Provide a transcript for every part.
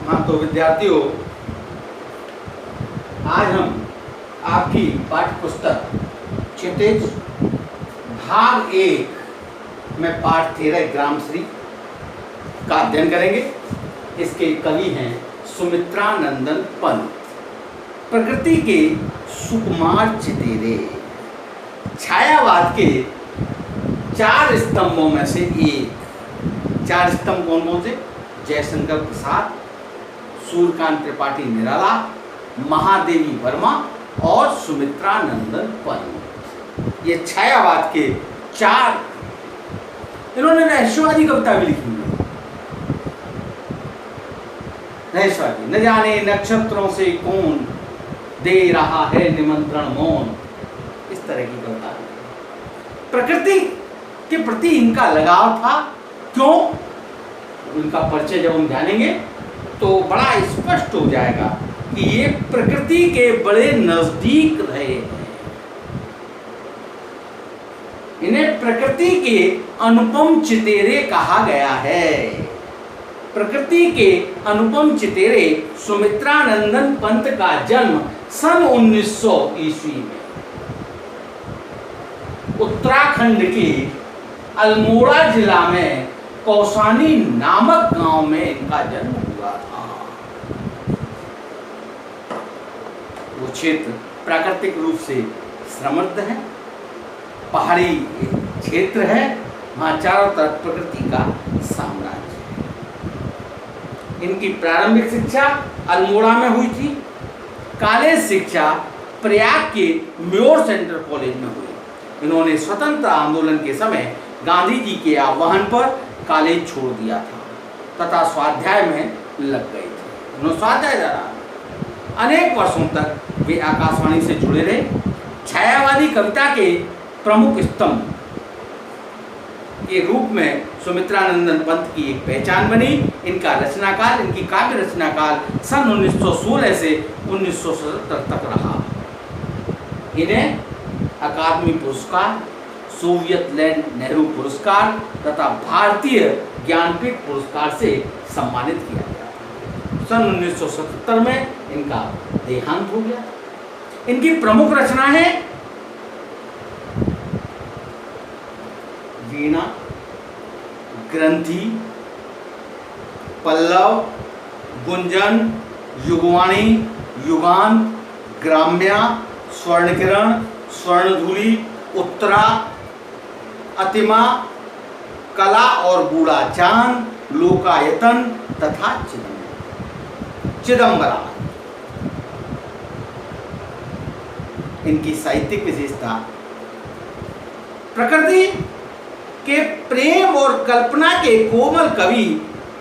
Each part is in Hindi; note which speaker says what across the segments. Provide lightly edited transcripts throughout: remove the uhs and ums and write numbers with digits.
Speaker 1: हाँ, तो विद्यार्थियों, आज हम आपकी पाठ्य पुस्तक क्षितिज भाग 1 में पाठ 13 ग्रामश्री का अध्ययन करेंगे। इसके कवि हैं सुमित्रानंदन पंत। प्रकृति के सुकुमार चितेरे, छायावाद के 4 स्तंभों में से एक। 4 स्तंभ कौन कौन से? जयशंकर प्रसाद, सूर्यकांत त्रिपाठी निराला, महादेवी वर्मा और सुमित्रानंदन पंत। ये छायावाद के 4। इन्होंने रहस्यवादी कविता भी लिखी है। रहस्यवादी, न जाने नक्षत्रों से कौन दे रहा है निमंत्रण मौन, इस तरह की कविता। प्रकृति के प्रति इनका लगाव था। क्यों? उनका परिचय जब हम जानेंगे तो बड़ा स्पष्ट हो जाएगा कि ये प्रकृति के बड़े नजदीक रहे हैं। इन्हें प्रकृति के अनुपम चितेरे कहा गया है। प्रकृति के अनुपम चितेरे सुमित्रानंदन पंत का जन्म सन 1900 ईस्वी में उत्तराखंड के अल्मोड़ा जिला में कौसानी नामक गांव में इनका जन्म हुआ था। वो क्षेत्र प्राकृतिक रूप से समृद्ध है, पहाड़ी क्षेत्र है, वहाँ चारों तरफ प्रकृति का साम्राज्य है। इनकी प्रारंभिक शिक्षा अल्मोड़ा में हुई थी। कॉलेज शिक्षा प्रयाग के म्योर सेंट्रल कॉलेज में हुई। इन्होंने स्वतंत्र आंदोलन के समय गांधी जी के आह्वान पर कॉलेज छोड़ दिया था तथा स्वाध्याय में लग गए थे। उन्होंने स्वाध्याय द्वारा अनेक वर्षों तक वे आकाशवाणी से जुड़े रहे। छायावादी कविता के प्रमुख स्तंभ के रूप में सुमित्रानंदन पंत की एक पहचान बनी। इनका रचनाकाल, इनकी काव्य रचनाकाल सन 1916 से 1977 तक रहा। इन्हें अकादमी पुरस्कार, सोवियत लैंड नेहरू पुरस्कार तथा भारतीय ज्ञानपीठ पुरस्कार से सम्मानित किया गया। सन 1977 में इनका देहांत हो गया। इनकी प्रमुख रचना है वीणा, ग्रंथि, पल्लव, गुंजन, युगवाणी, युगान, ग्राम्या, स्वर्णकिरण, स्वर्णधूलि, उत्तरा, अतिमा, कला और बूढ़ा चांद, लोकायतन तथा चिदंबरा। इनकी साहित्यिक विशेषता, प्रकृति के प्रेम और कल्पना के कोमल कवि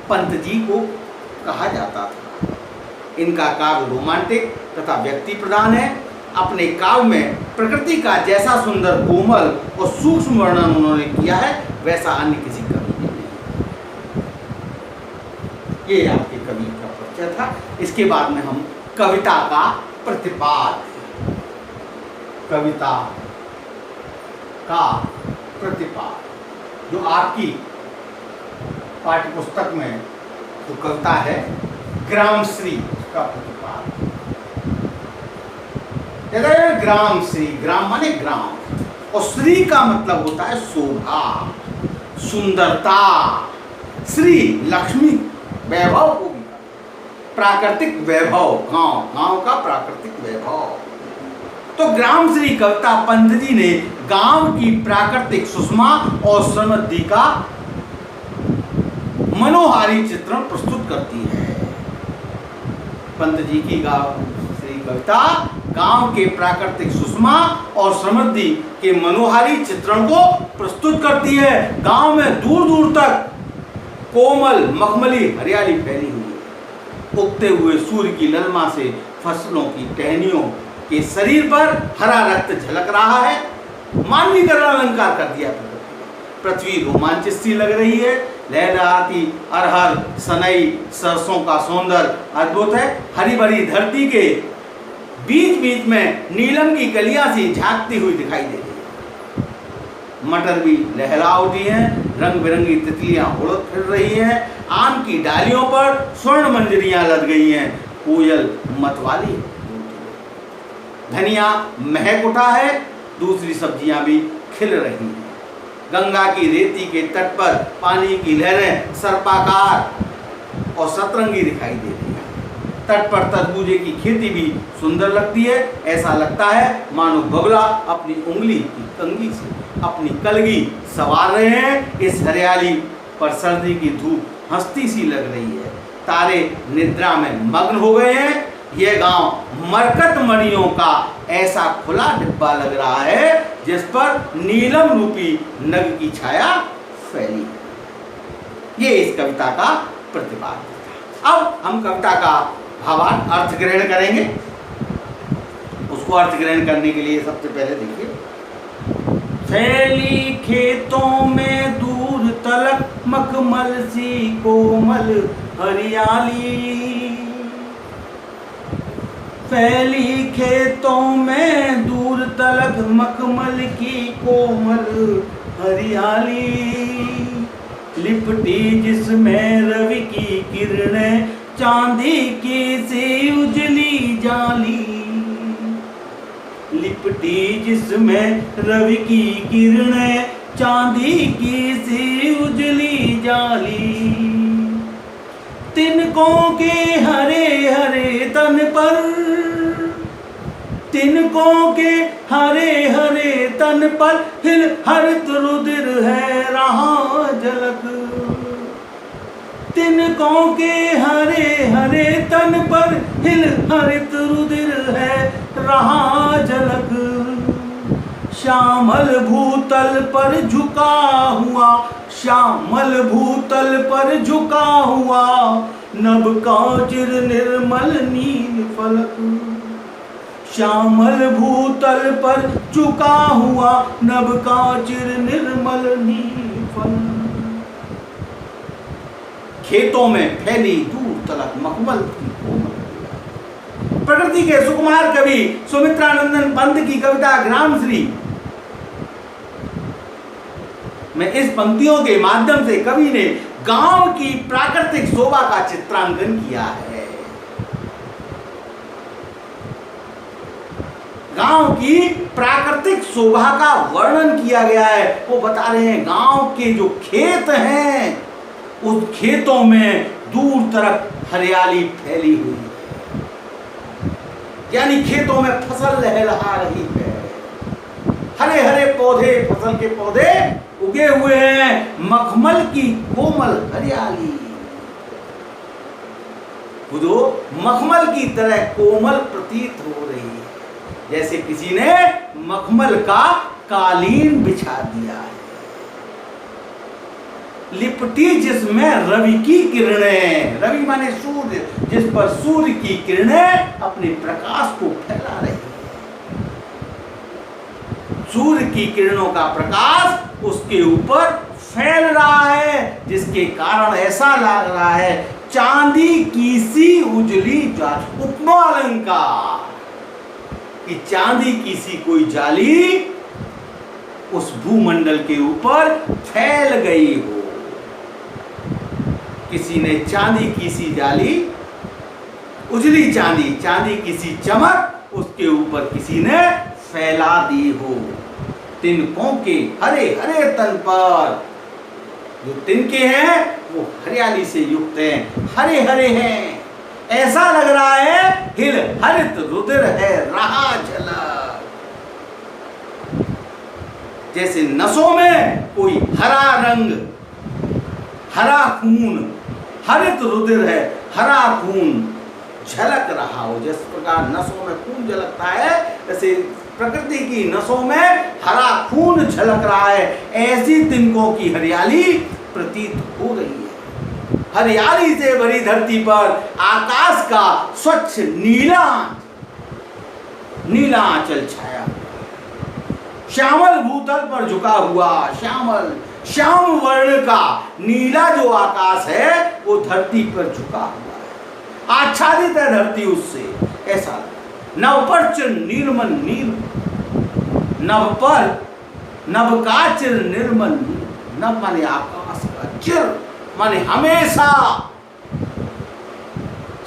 Speaker 1: पंत जी को कहा जाता था। इनका काव्य रोमांटिक तथा व्यक्ति प्रधान है। अपने काव्य में प्रकृति का जैसा सुंदर, कोमल और सूक्ष्म वर्णन उन्होंने किया है, वैसा अन्य किसी कवि ने नहीं। ये आपके कवि का परिचय था। इसके बाद में हम कविता का प्रतिपाद, कविता का प्रतिपाद, जो आपकी पाठ्यपुस्तक में जो कविता है ग्रामश्री का प्रतिपाद। ग्रामश्री, ग्राम माने ग्राम, और श्री का मतलब होता है शोभा, सुंदरता। श्री लक्ष्मी, वैभव को भी, प्राकृतिक वैभव, गांव का प्राकृतिक वैभव। तो ग्रामश्री कविता पंत जी ने गांव की प्राकृतिक सुषमा और समृद्धि का मनोहारी चित्रण प्रस्तुत करती है। पंत जी की ग्रामश्री कविता गांव के प्राकृतिक सुषमा और समृद्धि के मनोहारी चित्रण को प्रस्तुत करती है। गांव में दूर दूर तक कोमल मखमली हरियाली फैली हुई है। उगते हुए सूर्य की ललमा से फसलों की टहनियों के शरीर पर हरा रक्त झलक रहा है। मानवीकरण अलंकार कर दिया। पृथ्वी रोमांचित सी लग रही है। लहलहाती अरहर, सनई, सरसों का सौंदर्य अद्भुत है। हरी भरी धरती के बीच बीच में नीलम की कलियां सी झांकती हुई दिखाई दे रही है। मटर भी लहरा उठी हैं। रंग बिरंगी तितलियां उड़त फिर रही हैं, आम की डालियों पर स्वर्ण मंजरियां लद गई हैं, कोयल मतवाली, धनिया महक उठा है, दूसरी सब्जियां भी खिल रही हैं। गंगा की रेती के तट पर पानी की लहरें सर्पाकार और सतरंगी दिखाई दे रही हैं। तट पर तरबूजे की खेती भी सुंदर लगती है। ऐसा लगता है मानो बगुला अपनी उंगली की कंघी से अपनी कलगी सवार रहे हैं। इस हरियाली पर सर्दी की धूप हंसती सी लग रही है। तारे निद्रा में मग्न हो गए हैं। यह गांव मरकत मणियों का ऐसा खुला डिब्बा लग रहा है जिस पर नीलम रूपी नग की छाया फैली। ये इस कविता का प्रतिपादन था। अब हम कविता का भावार्थ अर्थ ग्रहण करेंगे। उसको अर्थ ग्रहण करने के लिए सबसे पहले देखिए, फैली खेतों में दूर तलक मखमल सी कोमल हरियाली, फैली खेतों में दूर तलक मखमल की कोमल हरियाली, लिपटी जिसमें रवि की किरणें चांदी की सी उजली जाली, लिपटी जिसमें रवि की किरणें चांदी की सी उजली जाली, तिनकों के हरे हरे तन पर, तिनकों के हरे हरे तन पर हिल हरित रुधिर है रहा झलक, तिनकों के हरे हरे तन पर हिल हरित रुधिर है रहा झलक, श्यामल भूतल पर झुका हुआ, श्यामल भूतल पर झुका हुआ नभ का चिर निर्मल नील फलक, श्यामल भूतल पर झुका हुआ नभ का चिर निर्मल नील फलक, खेतों में फैली दूर तलक मखमल की कोमल। प्रकृति के सुकुमार कवि सुमित्रानंदन पंत की कविता ग्रामश्री में इस पंक्तियों के माध्यम से कवि ने गांव की प्राकृतिक शोभा का चित्रांकन किया है। गांव की प्राकृतिक शोभा का वर्णन किया गया है। वो बता रहे हैं गांव के जो खेत हैं उस खेतों में दूर तरफ हरियाली फैली हुई है, यानी खेतों में फसल लहलहा रही है, हरे हरे पौधे, फसल के पौधे उगे हुए हैं, मखमल की कोमल हरियाली, जो मखमल की तरह कोमल प्रतीत हो रही है, जैसे किसी ने मखमल का कालीन बिछा दिया है। लिपटी जिसमें रवि की किरणें, रवि माने सूर्य, जिस पर सूर्य की किरणें अपने प्रकाश को फैला रही है, सूर्य की किरणों का प्रकाश उसके ऊपर फैल रहा है, जिसके कारण ऐसा लग रहा है चांदी की सी उजली जाली। उपमा अलंकार कि चांदी की सी कोई जाली उस भूमंडल के ऊपर फैल गई हो। किसी ने चांदी की सी जाली, उजली चांदी, चांदी की सी चमक उसके ऊपर किसी ने फैला दी हो। तिनकों के हरे हरे तन पर, जो तिनके हैं वो हरियाली से युक्त हैं, हरे हरे हैं, ऐसा लग रहा है हिल हरित रुधिर है रहा झलक, जैसे नसों में कोई हरा रंग, हरा खून, हरित रुधिर है, हरा खून झलक रहा हो। जिस प्रकार नसों में खून झलकता है, ऐसे प्रकृति की नसों में हरा खून झलक रहा है, ऐसी तिनकों की हरियाली प्रतीत हो रही है। हरियाली से भरी धरती पर आकाश का स्वच्छ नीला नीला आंचल छाया, श्यामल भूतल पर झुका हुआ श्यामल श्याम वर्ण का नीला जो आकाश है वो धरती पर झुका हुआ है, आच्छादित है धरती उससे। ऐसा नव पर चिर नीलमन नील, नव पर नव का चिर निर्मल, नव माने चिर माने हमेशा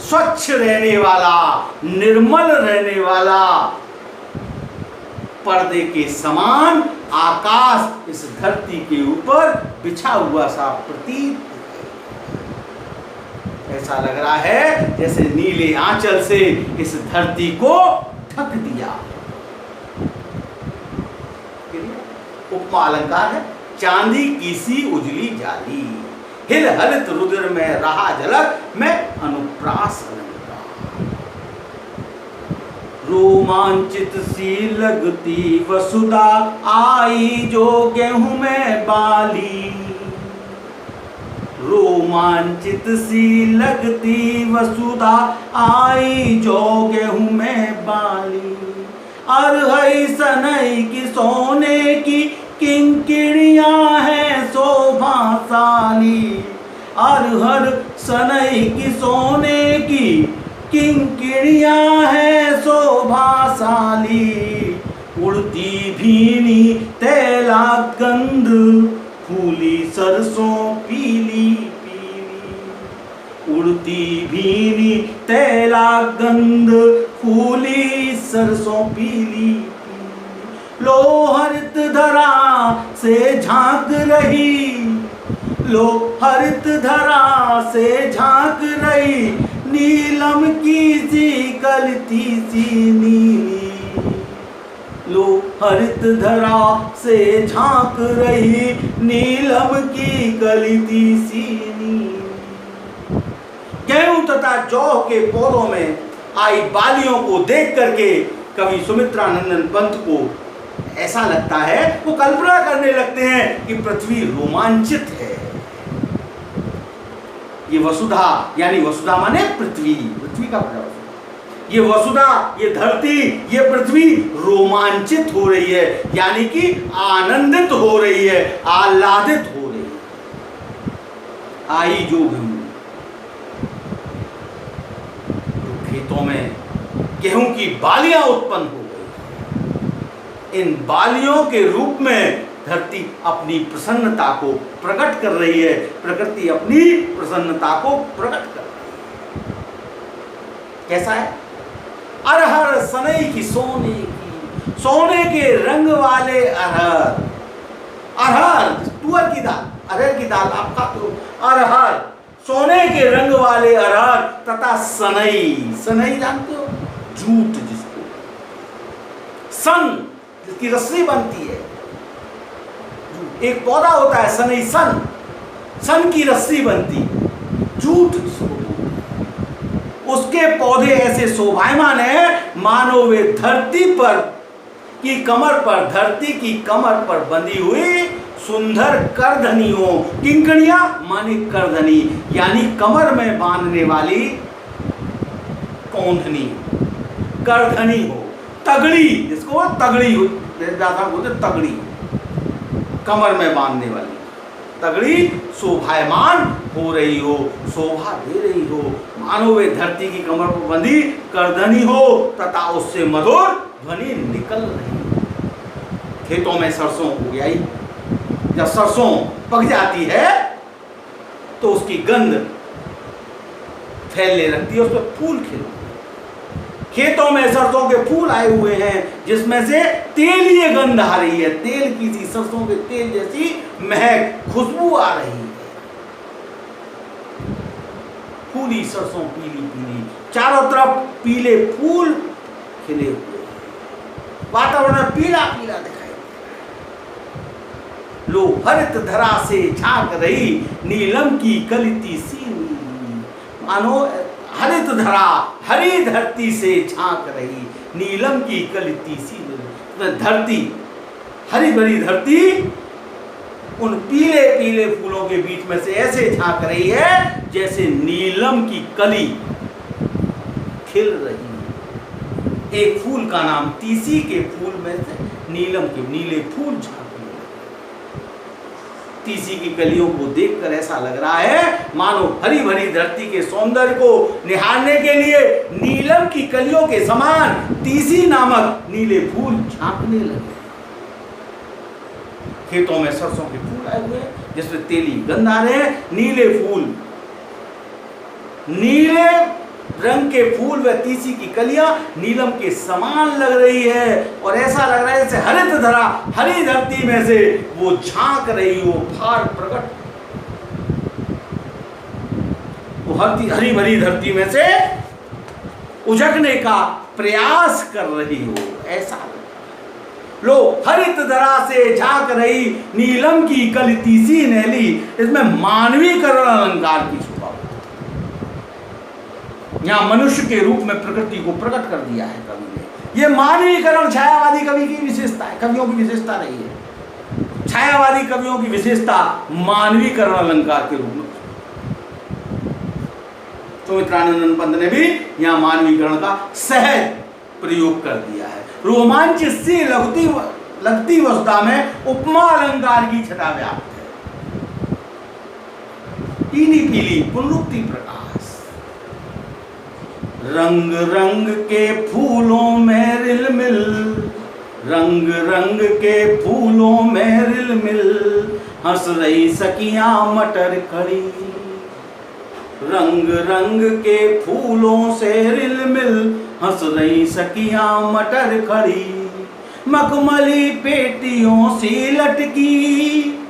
Speaker 1: स्वच्छ रहने वाला, निर्मल रहने वाला पर्दे के समान आकाश इस धरती के ऊपर बिछा हुआ सा प्रतीत, ऐसा लग रहा है जैसे नीले आंचल से इस धरती को ढक दिया। उपमा अलंकार है, चांदी की सी उजली जाली, हिल हलित रुद्र में रहा झलक, मैं अनुप्रास अलंकार। रोमांचित सी लगती वसुधा, आई जो गेहूं में बाली। रोमांचित सी लगती वसुधा, आई जो गेहूं में बाली। अरहई सनई की सोने की किंकिणियां हैं शोभाशाली। अरहर सनई की सोने की किंकिणियां हैं शोभाशाली। उड़ती भीनी तैला गंध, फूली सरसों पीली पीली। उड़ती भीनी तैला गंध, फूली सरसों पीली पीली। लो हरित धरा से झांक रही, लो हरित धरा से झांक रही, नीलम की सी कलती सी नीली। लो हरित धरा से झांक रही, नीलम की कलती सी नीली। गेहूं तथा जौ के पौधों में आई बालियों को देख करके कवि सुमित्रा नंदन पंत को ऐसा लगता है, वो कल्पना करने लगते हैं कि पृथ्वी रोमांचित है। ये वसुधा यानी वसुधा माने पृथ्वी, पृथ्वी का प्रभाव, ये वसुधा, ये धरती, ये पृथ्वी रोमांचित हो रही है, यानी कि आनंदित हो रही है, आह्लादित हो रही है। आई जो गेहूं, तो खेतों में गेहूं की बालियां उत्पन्न हो गई। इन बालियों के रूप में धरती अपनी प्रसन्नता को प्रकट कर रही है, प्रकृति अपनी प्रसन्नता को प्रकट कर रही है। कैसा है? अरहर सनई की सोने की, सोने के रंग वाले अरहर। अरहर तुअर की दाल, अरहर की दाल आप खाते हो। अरहर सोने के रंग वाले अरहर तथा सनई, सनई जानते हो? जूट जिसको, सन जिसकी रस्सी बनती है, एक पौधा होता है सनई, सन, सन की रस्सी बनती, जूट जिसको, उसके पौधे ऐसे शोभायमान है मानो वे धरती पर की कमर पर, धरती की कमर पर बंधी हुई सुंदर करधनी हो। किंकड़िया माने करधनी, यानी कमर में बांधने वाली कौंधनी, करधनी हो। तगड़ी जिसको तगड़ी बोलते, तगड़ी कमर में बांधने वाली तगड़ी शोभायमान हो रही हो, शोभा दे रही हो, मानो वे धरती की कमर पर बंधी करधनी हो तथा उससे मधुर ध्वनि निकल रही। खेतों में सरसों उग आई, जब सरसों पक जाती है तो उसकी गंध फैलने लगती है, उस पर फूल खिलते। खेतों में सरसों के फूल आए हुए हैं जिसमें से तेलीय गंध आ रही है, तेल की सी, सरसों के तेल जैसी महक, खुशबू आ रही है। फूली सरसों पीली पीली, चारों तरफ पीले फूल खिले हुए, वातावरण पीला पीला दिखाई दे रहा है। लो हरित धरा से झांक रही, नीलम की कलिती सी नीली। मानो हरित धरा, हरी धरती से झांक रही, नीलम की कलिती सी नीली। धरती, हरी भरी धरती उन पीले पीले फूलों के बीच में से ऐसे झांक रही है जैसे नीलम की कली खिल रही है। एक फूल का नाम तीसी के फूल में से नीलम के नीले फूल झांक रहे हैं। तीसी की कलियों को देखकर ऐसा लग रहा है मानो हरी भरी धरती के सौंदर्य को निहारने के लिए नीलम की कलियों के समान तीसी नामक नीले फूल झांकने लगे। खेतों में सरसों के फूल आए हुए, जिसमें तेली गंध आ रहे हैं, नीले फूल, नीले रंग के फूल व तीसी की कलियां नीलम के समान लग रही है, और ऐसा लग रहा है जैसे हरित धरा, हरी धरती में से वो झांक रही हो, भार प्रकट, वो हरी भरी धरती में से उजगने का प्रयास कर रही हो, ऐसा लो हरित धरा से झांक रही नीलम की कली तीसी नैली। इसमें मानवीकरण अलंकार की छुपा, यहां मनुष्य के रूप में प्रकृति को प्रकट कर दिया है कवि ने। यह मानवीकरण छायावादी कवि की विशेषता है, कवियों की विशेषता रही है। छायावादी कवियों की विशेषता मानवीकरण अलंकार के रूप में। सुमित्रानंद पंत ने भी यहां मानवीकरण का सहज प्रयोग कर दिया है। रोमांच सी लगती वस्तुता में उपमा अलंकार की छटा व्याप्त है। पीली पीली पुनरुक्ति प्रकाश, रंग रंग के फूलों में रिलमिल, रंग रंग के फूलों में रिलमिल, हंस रही सखियां मटर खड़ी, रंग रंग के फूलों से रिलमिल, हंस रही सखियां मटर खड़ी, मखमली पेटियों सी लटकी,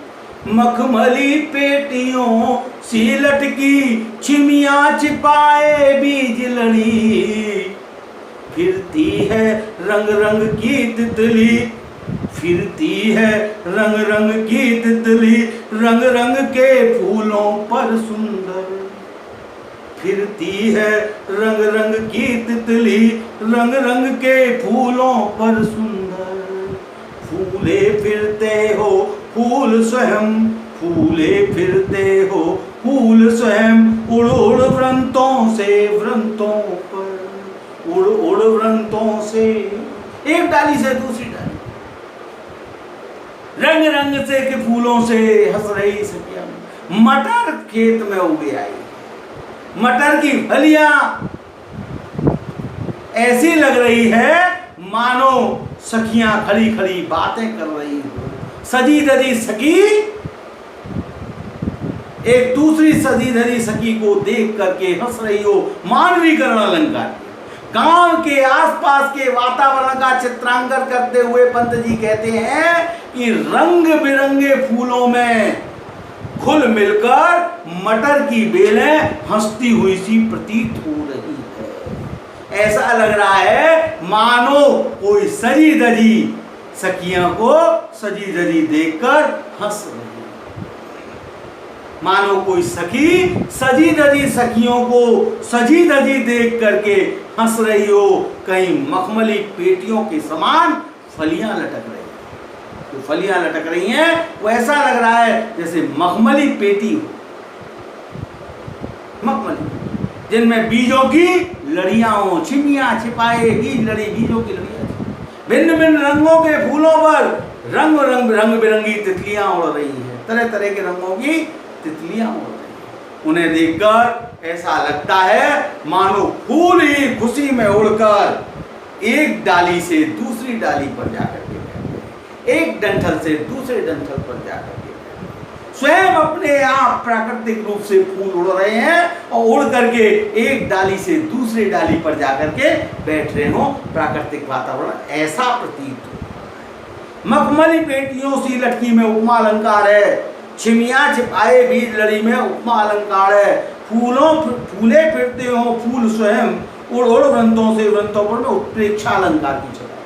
Speaker 1: मखमली पेटियों सी लटकी, छिमियां छिपाए बीज लड़ी, फिरती है रंग रंग की तितली, फिरती है रंग रंग की तितली, रंग रंग के फूलों पर सुंदर, फिरती है रंग रंग की तितली, रंग रंग के फूलों पर सुंदर, फूले फिरते हो फूल स्वयं, फूले फिरते हो फूल स्वयं, उड़ उड़ वृंतों से वृंतों पर, उड़ उड़ वृंतों से, एक डाली से दूसरी डाली, रंग रंग से के फूलों से हंस रही सखियां, मटर खेत में उगे आई, मटर की फलियां ऐसी लग रही है मानो सखियां खड़ी खड़ी बातें कर रही हो, सजी धजी सखी एक दूसरी सजी धजी सखी को देख करके हंस रही हो। मानवीकरण अलंकार, गांव के आसपास के वातावरण का चित्रांकन करते हुए पंत जी कहते हैं कि रंग बिरंगे फूलों में घुल मिलकर मटर की बेलें हंसती हुई सी प्रतीत हो रही है। ऐसा लग रहा है मानो कोई सजी धजी सखियों को सजी धजी देखकर हंस रही है, मानो कोई सखी सजी धजी सखियों को सजी धजी देख करके हंस रही हो। कहीं मखमली पेटियों के समान फलियां लटक रही, तो फलियां लटक रही हैं, वो ऐसा लग रहा है जैसे मखमली पेटी हो, मखमली जिनमें बीजों की लड़ियां हो, छिमियां छिपाए बीज लड़ी, बीजों की लड़ियां, भिन्न भिन्न रंगों के फूलों पर रंग बिरंगी तितलियां उड़ रही हैं, तरह तरह के रंगों की तितलियां उड़ रही हैं। उन्हें देखकर ऐसा लगता है मानो फूल ही खुशी में उड़कर एक डाली से दूसरी डाली पर जाकर के बैठे, एक डंठल से दूसरे डंठल पर जाकर के स्वयं अपने आप प्राकृतिक रूप से फूल उड़ रहे हैं और उड़ करके एक डाली से दूसरी डाली पर जाकर के बैठ रहे हो। प्राकृतिक वातावरण ऐसा प्रतीत हो। मखमली पेटियों सी लटकी में उपमा अलंकार है, छिमियां छिपाए बीज लड़ी में उपमा अलंकार है, फूले फिरते हो फूल स्वयं, उड़ उड़ वृंतों से वृंतों पर में उत्प्रेक्षा अलंकार की छटा,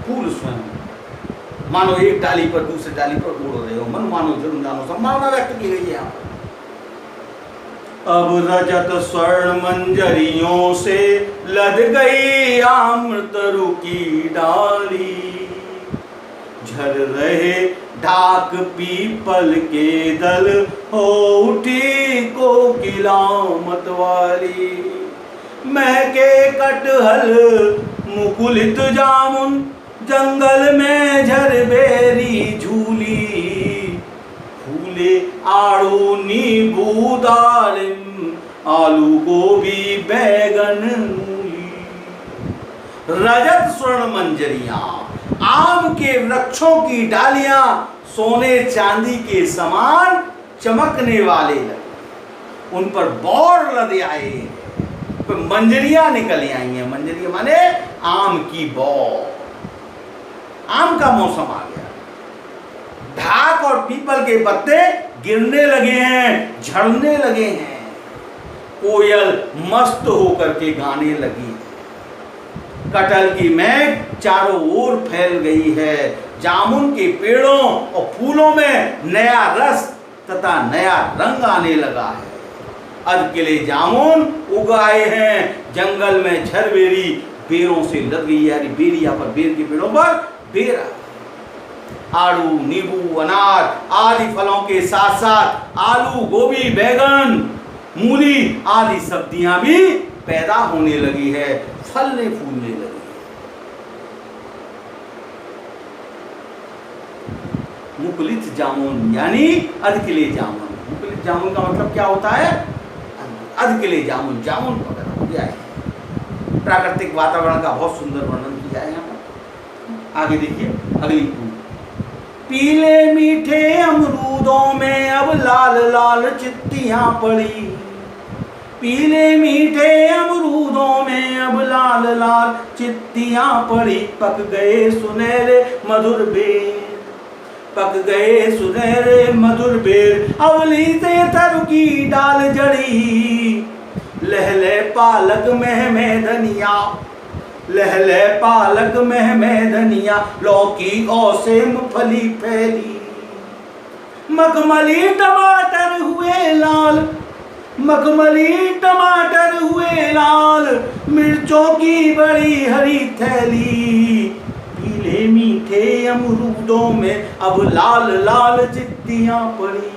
Speaker 1: फूल स्वयं मानो एक डाली पर दूसरी डाली पर उड़ रहे हो, मन मानो जन्म जानो संभावना व्यक्त की गई है यहाँ पर। अब रजत स्वर्ण मंजरियों से लद गई अमृतरु की डाली, झर रहे ढाक पीपल के दल, हो उठी कोकिला मतवाली, महके कटहल मुकुलित जामुन, जंगल में झरबेरी झूली, फूले आड़ू नींबू दालिम, आलू गोभी बैगन मूली। रजत स्वर्ण मंजरियां आम के वृक्षों की डालियां सोने चांदी के समान चमकने वाले लगे, उन पर बौर लदे आए, मंजरियां निकल आई हैं। मंजरियां माने आम की बौर। आम का मौसम आ गया, ढाक और पीपल के पत्ते गिरने लगे हैं, झड़ने लगे हैं। कोयल मस्त होकर के गाने लगी, कटहल की महक चारों ओर फैल गई है। जामुन के पेड़ों और फूलों में नया रस तथा नया रंग आने लगा है। अधकिले जामुन उगाए हैं, जंगल में झरबेरी बेरों से लग गई है। बेरिया पर, बेर के पेड़ों पर बेर, आड़ू, नींबू, अनार आदि फलों के साथ साथ आलू, गोभी, बैगन, मूली आदि सब्जियां भी पैदा होने लगी है, फलने फूलने लगी है। मुकुलित जामुन यानी अधकिले जामुन। मुकुलित जामुन का मतलब क्या होता है? अधकिले जामुन, जामुन वगैरह हो गया है। प्राकृतिक वातावरण का बहुत सुंदर वर्णन किया है यहाँ पर। आगे देखिए अगली पंक्ति। पीले मीठे अमरूदों में अब लाल लाल चित्तियां पड़ी, पीले मीठे अमरूदों में अब लाल लाल चित्तियां पड़ी। पक गए सुनहरे मधुर बेर, पक गए सुनहरे मधुर बेर। अवली से तरु की डाल जड़ी, लहले पालक में धनिया, लहले पालक में धनिया। लौकी और सेम फली फैली, मखमली टमाटर हुए लाल, मखमली टमाटर हुए लाल। मिर्चों की बड़ी हरी थैली, पीले मीठे अमरूदों में अब लाल लाल चित्तियां पड़ी।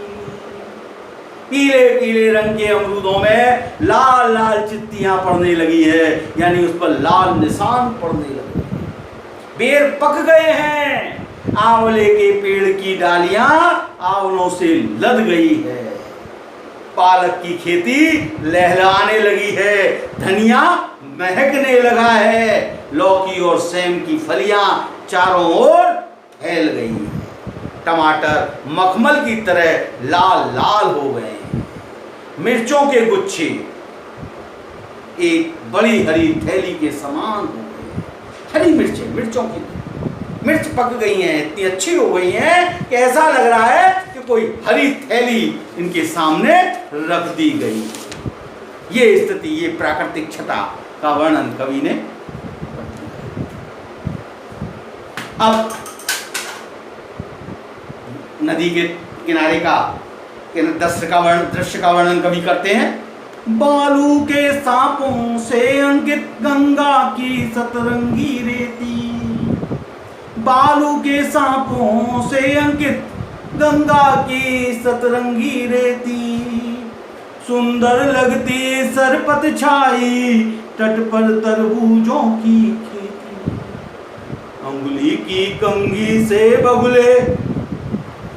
Speaker 1: पीले पीले रंग के अमरूदों में लाल लाल चित्तियां पड़ने लगी है, यानी उस पर लाल निशान पड़ने लगे। बेर पक गए हैं, आंवले के पेड़ की डालियां आंवलों से लद गई है। पालक की खेती लहलहाने लगी है, धनिया महकने लगा है। लौकी और सेम की फलियां चारों ओर फैल गई हैं। टमाटर मखमल की तरह लाल लाल हो गए हैं। मिर्चों के गुच्छे एक बड़ी हरी थैली के समान हो गए। हरी मिर्चें, मिर्चों की मिर्च पक गई हैं, इतनी अच्छी हो गई हैं कि ऐसा लग रहा है कि कोई हरी थैली इनके सामने रख दी गई। ये स्थिति, ये प्राकृतिक छटा का वर्णन कवि ने। अब नदी के किनारे का दृश्य का वर्णन कवि करते हैं। बालू के सांपों से अंकित गंगा की सतरंगी रेती, बालू के सांपों से अंकित गंगा की सतरंगी रेती। सुंदर लगती सरपत छाई, तट पर तरबूजों की खेती। उंगली की कंघी से बगुले,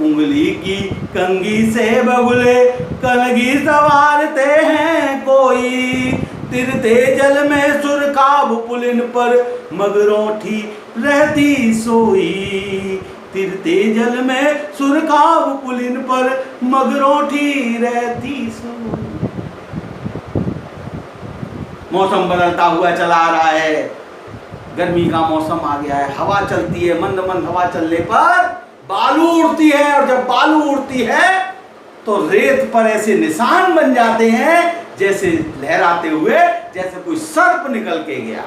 Speaker 1: उंगली की कंघी से बगुले कलगी सवारते हैं कोई। तिरते जल में सुरखाब पुलिन पर मगरोठी रहती सोई। तिरते जल में सुरखाब पुलिन पर मगरोठी रहती सोई। मौसम बदलता हुआ चला आ रहा है, गर्मी का मौसम आ गया है, हवा चलती है, मंद मंद हवा चलने पर बालू उड़ती है, और जब बालू उड़ती है तो रेत पर ऐसे निशान बन जाते हैं जैसे लहराते हुए, जैसे कोई सर्प निकल के गया।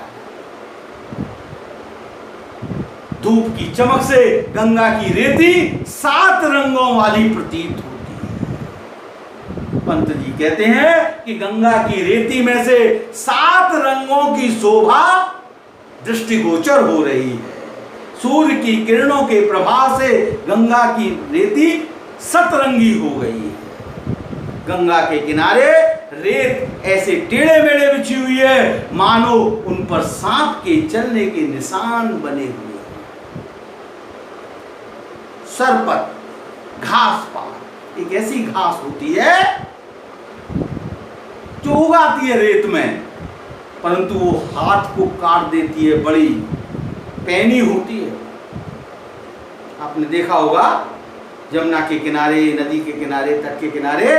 Speaker 1: धूप की चमक से गंगा की रेती 7 रंगों वाली प्रतीत होती है। पंत जी कहते हैं कि गंगा की रेती में से 7 रंगों की शोभा दृष्टिगोचर हो रही है। सूर्य की किरणों के प्रभाव से गंगा की रेती सतरंगी हो गई है। गंगा के किनारे रेत ऐसे टेढ़े मेढ़े बिछी हुई है मानो उन पर सांप के चलने के निशान बने हुए हैं। सरपत, घास पात, एक ऐसी घास होती है जो उगाती है रेत में, परंतु वो हाथ को काट देती है, बड़ी पैनी होती है। आपने देखा होगा यमुना के किनारे, नदी के किनारे, तट के किनारे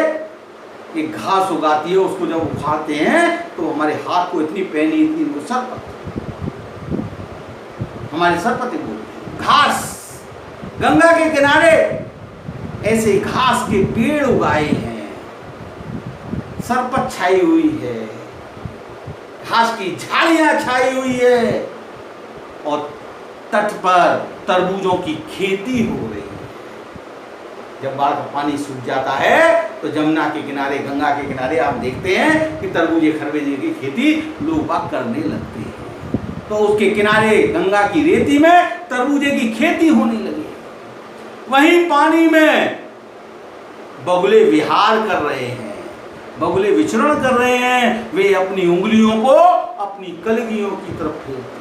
Speaker 1: एक घास उगाती है, उसको जब उखाड़ते हैं तो हमारे हाथ को इतनी पैनी, इतनी सरपत, हमारे सरपत बोलते घास। गंगा के किनारे ऐसे घास के पेड़ उगाए हैं, सरपत छाई हुई है, घास की झाड़ियां छाई हुई है, और तट पर तरबूजों की खेती हो रही है। जब बाढ़ का पानी सूख जाता है तो जमुना के किनारे, गंगा के किनारे आप देखते हैं कि तरबूजे खरबूजे की खेती लोग बाग करने लगते हैं। तो उसके किनारे गंगा की रेती में तरबूजे की खेती होने लगी। वहीं पानी में बगुले विहार कर रहे हैं, बगुले विचरण कर रहे हैं। वे अपनी उंगलियों को अपनी कलगियों की तरफ फेरते हैं,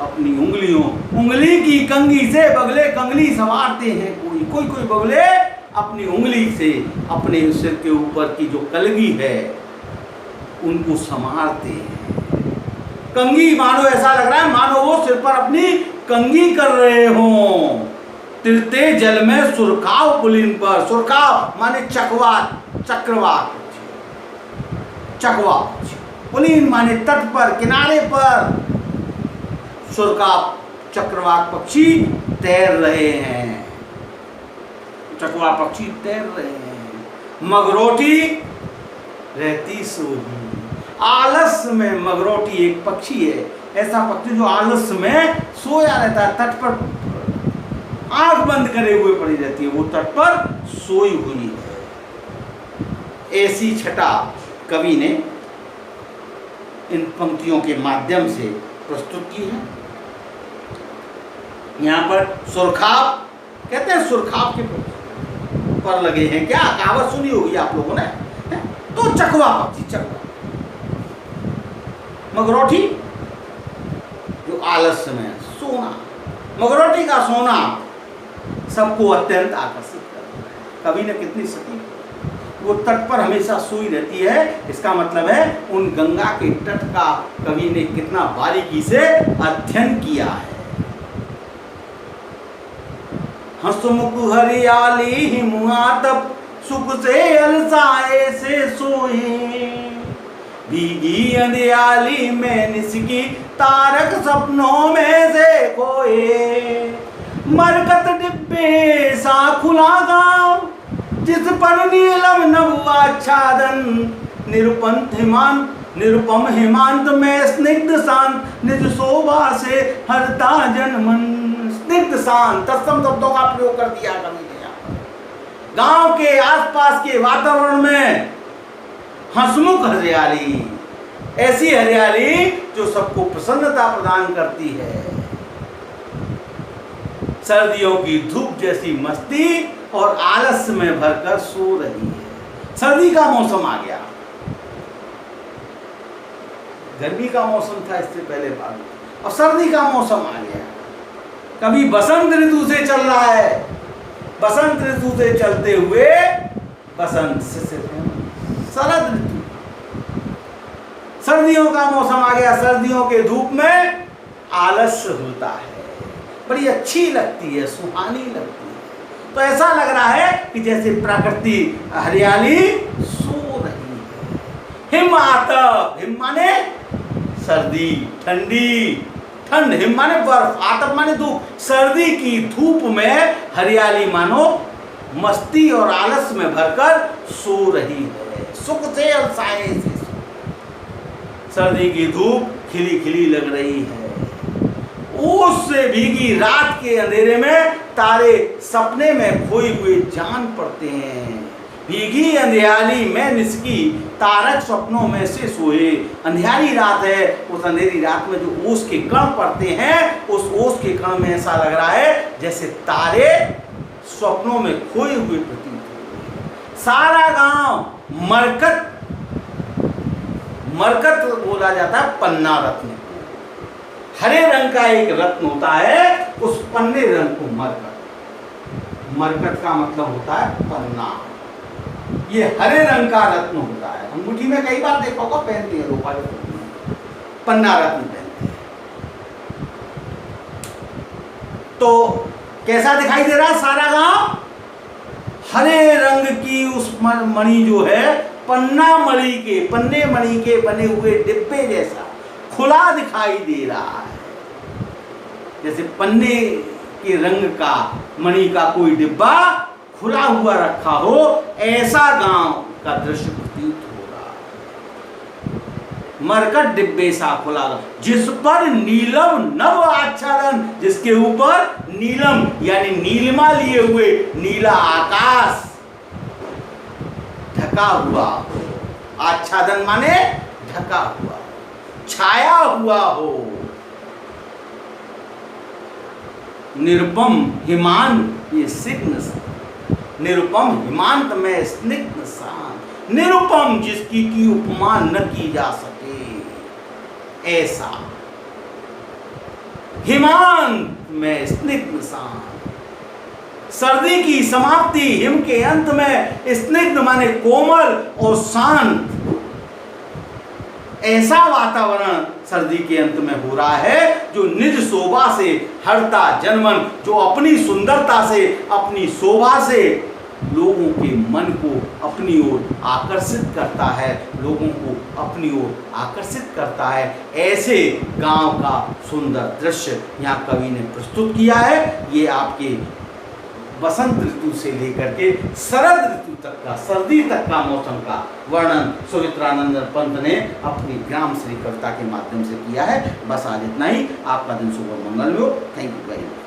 Speaker 1: अपनी उंगलियों, उंगली की कंघी से बगले कंगली संवारते हैं। कोई बगले अपनी उंगली से अपने सिर के ऊपर की जो कलगी है उनको संवारते हैं। कंघी मानो ऐसा लग रहा है मानो वो सिर पर अपनी कंघी कर रहे हों। तिरते जल में सुरखाव पुलिन पर, सुरखाव माने चकवात, चक्रवात, चकवात, पुलिन माने तट पर, किनारे पर सुरखाव चक्रवात पक्षी तैर रहे हैं, चकवा पक्षी तैर रहे हैं। मगरोटी रहती सोही, आलस में मगरोटी एक पक्षी है, ऐसा पक्षी जो आलस में सोया रहता है, तट पर आंख बंद करे हुए पड़ी रहती है, वो तट पर सोई हुई है। ऐसी छटा कवि ने इन पंक्तियों के माध्यम से प्रस्तुत की है। यहाँ पर सुरखाव कहते हैं, सुरखाव के पर लगे हैं, क्या कहावत सुनी होगी आप लोगों ने। तो चकवा पक्षी, चकवा मगरोटी जो आलस्य में सोना, मगरोटी का सोना सबको अत्यंत आकर्षित करता है। कवि ने कितनी सती, वो तट पर हमेशा सोई रहती है। इसका मतलब है उन गंगा के तट का कवि ने कितना बारीकी से अध्ययन किया है। हंसमुख हरियाली हिमातप सुख से अलसाए से सोए, भीगी अंधियाली में निसकी तारक सपनों में से खोए। मरकत डिब्बे सा खुला गांव जिस पर नीलम नवाच्छादन, निरुपम हिमांत में स्निग्ध शांत निज शोभा से हरता जनमन। स्निग्ध शांत तत्सम शब्दों का प्रयोग कर दिया कवि ने यहाँ पर। गांव के आसपास के वातावरण में हंसमुख हरियाली, ऐसी हरियाली जो सबको प्रसन्नता प्रदान करती है। सर्दियों की धूप जैसी मस्ती और आलस में भरकर सो रही है। सर्दी का मौसम आ गया, गर्मी का मौसम था इससे पहले बाद, और सर्दी का मौसम आ गया। कभी बसंत ऋतु से चल रहा है, बसंत ऋतु से चलते हुए बसंत से शरद ऋतु, सर्दियों का मौसम आ गया। सर्दियों के धूप में आलस्य होता है, बड़ी अच्छी लगती है, सुहानी लगती है। तो ऐसा लग रहा है कि जैसे प्रकृति हरियाली सो रही है। हिम आतप, हिम माने सर्दी, ठंडी, ठंड, हिम माने बर्फ, आतप माने धूप। सर्दी की धूप में हरियाली मानो मस्ती और आलस में भरकर सो रही है, सुख से और साए से। सर्दी की धूप खिली खिली लग रही है। ओस से भीगी रात के अंधेरे में तारे सपने में खोए हुए जान पड़ते हैं। भीगी अंधियारी में निसकी तारक सपनों में से सोए। अंधियारी रात है, उस अंधेरी रात में जो ओस के कण पड़ते हैं, उस ओस के कण में ऐसा लग रहा है जैसे तारे स्वप्नों में खोए हुए प्रतीत हो। सारा गांव मरकत, मरकत बोला जाता है पन्ना रत्न, हरे रंग का एक रत्न होता है, उस पन्ने रंग को मरकत, मरकत का मतलब होता है पन्ना। ये हरे रंग का रत्न होता है। अंगूठी में कई बार देखा होगा पहनते हैं लोग, पन्ना रत्न पहनते हैं। तो कैसा दिखाई दे रहा है सारा गांव? हरे रंग की उस मणि जो है पन्ने मणि के बने हुए डिब्बे जैसा खुला दिखाई दे रहा है। जैसे पन्ने के रंग का मणि का कोई डिब्बा खुला हुआ रखा हो, ऐसा गांव का दृश्य प्रतीत हो रहा है। मरकट डिब्बे सा खुला, जिस पर नीलम नव आच्छादन, जिसके ऊपर नीलम यानी नीलिमा लिए हुए नीला आकाश ढका हुआ, आच्छादन माने ढका हुआ, छाया हुआ हो। निरुपम हिमांत ये सिग्न, निरुपम हिमांत में स्निग्ध शांत, निरुपम जिसकी की उपमा न की जा सके ऐसा, हिमांत में स्निग्ध शांत, सर्दी की समाप्ति, हिम के अंत में, स्निग्ध माने कोमल और शांत, ऐसा वातावरण सर्दी के अंत में हो रहा है जो निज शोभा से हरता जनमन, जो अपनी सुंदरता से अपनी शोभा से लोगों के मन को अपनी ओर आकर्षित करता है, लोगों को अपनी ओर आकर्षित करता है। ऐसे गांव का सुंदर दृश्य यहाँ कवि ने प्रस्तुत किया है। ये आपके बसंत ऋतु से लेकर के शरद ऋतु तक का, सर्दी तक का मौसम का वर्णन सुमित्रानंद पंत ने अपनी ग्राम श्री कविता के माध्यम से किया है। बस आज इतना ही। आपका दिन शुभ और मंगल में हो। Thank you very much.